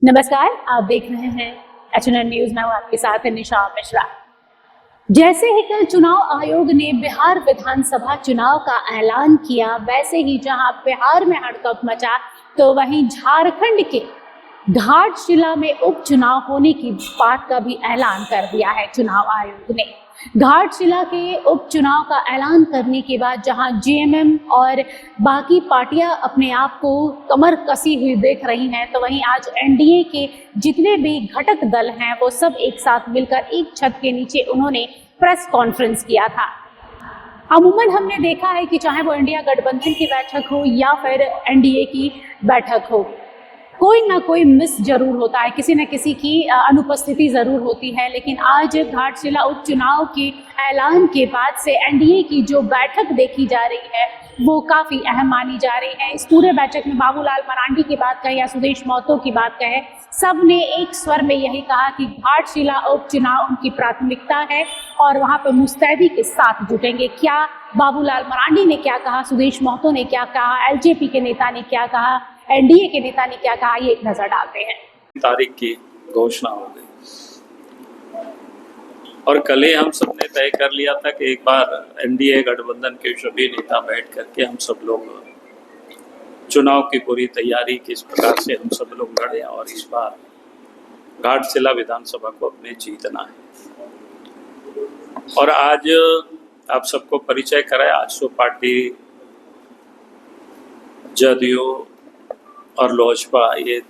नमस्कार, आप देख रहे हैं एचएनएन न्यूज। मैं हूं आपके साथ निशा मिश्रा। जैसे ही कल चुनाव आयोग ने बिहार विधानसभा चुनाव का ऐलान किया, वैसे ही जहां बिहार में हड़कंप मचा तो वहीं झारखंड के घाटशिला में उपचुनाव होने की बात का भी ऐलान कर दिया है चुनाव आयोग ने। घाटशिला के उपचुनाव का ऐलान करने के बाद जहां जेएमएम और बाकी पार्टियां अपने आप को कमर कसी हुई देख रही हैं, तो वहीं आज एनडीए के जितने भी घटक दल हैं वो सब एक साथ मिलकर एक छत के नीचे उन्होंने प्रेस कॉन्फ्रेंस किया था। अमूमन हमने देखा है कि चाहे वो इंडिया गठबंधन की बैठक हो या फिर एनडीए की बैठक हो, कोई ना कोई मिस जरूर होता है, किसी न किसी की अनुपस्थिति जरूर होती है। लेकिन आज घाटशिला उपचुनाव के ऐलान के बाद से एनडीए की जो बैठक देखी जा रही है वो काफ़ी अहम मानी जा रही है। इस पूरे बैठक में बाबूलाल मरांडी की बात कहें या सुदेश महतो की बात कहें, सब ने एक स्वर में यही कहा कि घाटशिला उपचुनाव उनकी प्राथमिकता है और वहाँ पर मुस्तैदी के साथ जुटेंगे। क्या बाबूलाल मरांडी ने क्या कहा, सुदेश महतो ने क्या कहा, एलजेपी के नेता ने क्या कहा, एनडीए के नेता ने क्या कहा, ये एक नजर डालते हैं। तारीख की घोषणा हो गई और कल ही हम सब ने तय कर लिया था कि एक बार एनडीए गठबंधन के सभी नेता बैठ करके हम सब लोग चुनाव की पूरी तैयारी किस प्रकार से हम सब लोग लड़े और इस बार घाटशिला विधानसभा को अपने जीतना है। और आज आप सबको परिचय कराया, आजसू पार्टी, जदयू और लोजपा, ये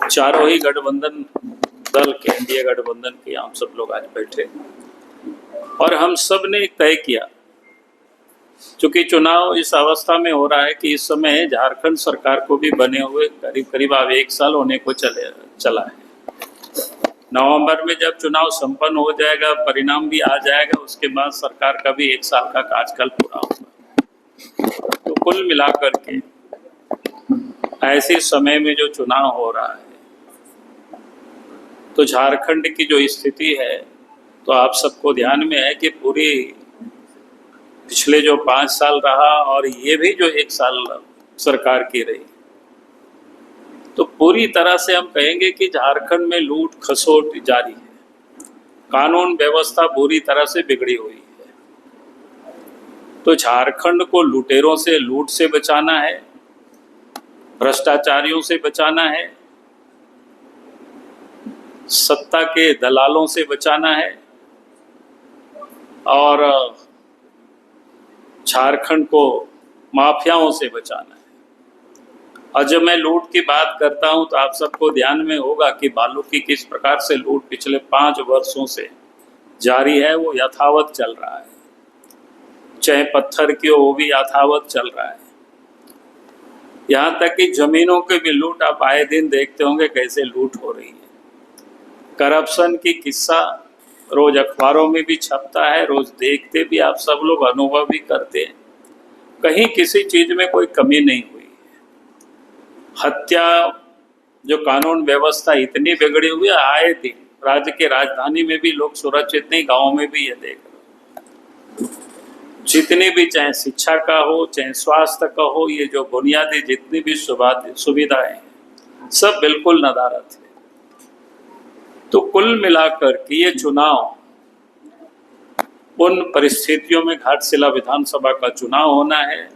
चारों ही गठबंधन दल के एनडीए गठबंधन के हम सब लोग आज बैठे और हम सब ने तय किया, क्योंकि चुनाव इस अवस्था में हो रहा है कि इस समय झारखंड सरकार को भी बने हुए करीब करीब अब 1 साल होने को चला है। नवंबर में जब चुनाव संपन्न हो जाएगा, परिणाम भी आ जाएगा, उसके बाद सरकार का भी 1 साल का कार्यकाल पूरा होगा। तो कुल मिलाकर के ऐसे समय में जो चुनाव हो रहा है तो झारखंड की जो स्थिति है, तो आप सबको ध्यान में है कि पूरी पिछले जो 5 साल रहा और ये भी जो 1 साल सरकार की रही, तो पूरी तरह से हम कहेंगे कि झारखंड में लूट खसोट जारी है, कानून व्यवस्था बुरी तरह से बिगड़ी हुई है। तो झारखंड को लुटेरों से, लूट से बचाना है, भ्रष्टाचारियों से बचाना है, सत्ता के दलालों से बचाना है और झारखंड को माफियाओं से बचाना है। और जब मैं लूट की बात करता हूं तो आप सबको ध्यान में होगा कि बालू की किस प्रकार से लूट पिछले 5 वर्षों से जारी है, वो यथावत चल रहा है। चाहे पत्थर की हो, वो भी यथावत चल रहा है। यहाँ तक कि जमीनों के भी लूट आप आए दिन देखते होंगे कैसे लूट हो रही है। करप्शन की किस्सा रोज अखबारों में भी छपता है, रोज देखते भी, आप सब लोग अनुभव भी करते हैं। कहीं किसी चीज में कोई कमी नहीं हुई है। हत्या, जो कानून व्यवस्था इतनी बिगड़ी हुई है, आए दिन राज्य के राजधानी में भी लोग सुरक्षित नहीं, गाँव में भी ये देख रहे। जितनी भी, चाहे शिक्षा का हो, चाहे स्वास्थ्य का हो, ये जो बुनियादी जितनी भी सुविधाएं हैं, सब बिल्कुल नदारद है। तो कुल मिलाकर के ये चुनाव उन परिस्थितियों में घाटशिला विधानसभा का चुनाव होना है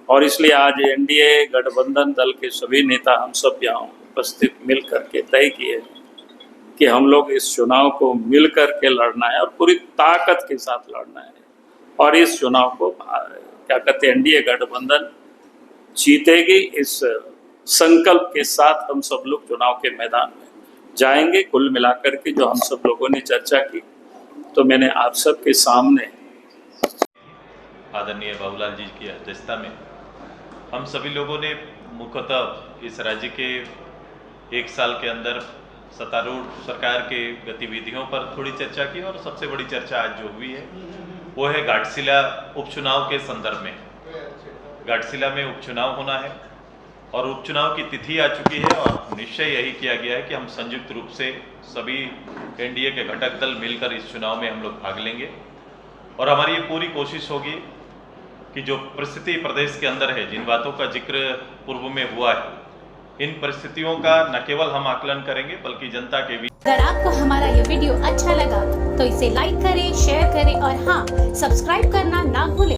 और इसलिए आज एनडीए गठबंधन दल के सभी नेता हम सब यहाँ उपस्थित मिल करके तय किए कि हम लोग इस चुनाव को मिल करके लड़ना है और पूरी ताकत के साथ लड़ना है और इस चुनाव को क्या कहते हैं, एनडीए गठबंधन जीतेगी। इस संकल्प के साथ हम सब लोग चुनाव के मैदान में जाएंगे। कुल मिलाकर के जो हम सब लोगों ने चर्चा की, तो मैंने आप सब के सामने आदरणीय बाबूलाल जी की अध्यक्षता में हम सभी लोगों ने मुख्यतः इस राज्य के 1 साल के अंदर सत्तारूढ़ सरकार के गतिविधियों पर थोड़ी चर्चा की और सबसे बड़ी चर्चा आज जो हुई है वो है घाटशिला उपचुनाव के संदर्भ में। घाटशिला में उपचुनाव होना है और उपचुनाव की तिथि आ चुकी है और निश्चय यही किया गया है कि हम संयुक्त रूप से सभी एनडीए के घटक दल मिलकर इस चुनाव में हम लोग भाग लेंगे और हमारी ये पूरी कोशिश होगी कि जो परिस्थिति प्रदेश के अंदर है, जिन बातों का जिक्र पूर्व में हुआ है, इन परिस्थितियों का न केवल हम आकलन करेंगे बल्कि जनता के भी। अगर आपको हमारा ये वीडियो अच्छा लगा तो इसे लाइक करें, शेयर करें और हाँ, सब्सक्राइब करना ना भूलें।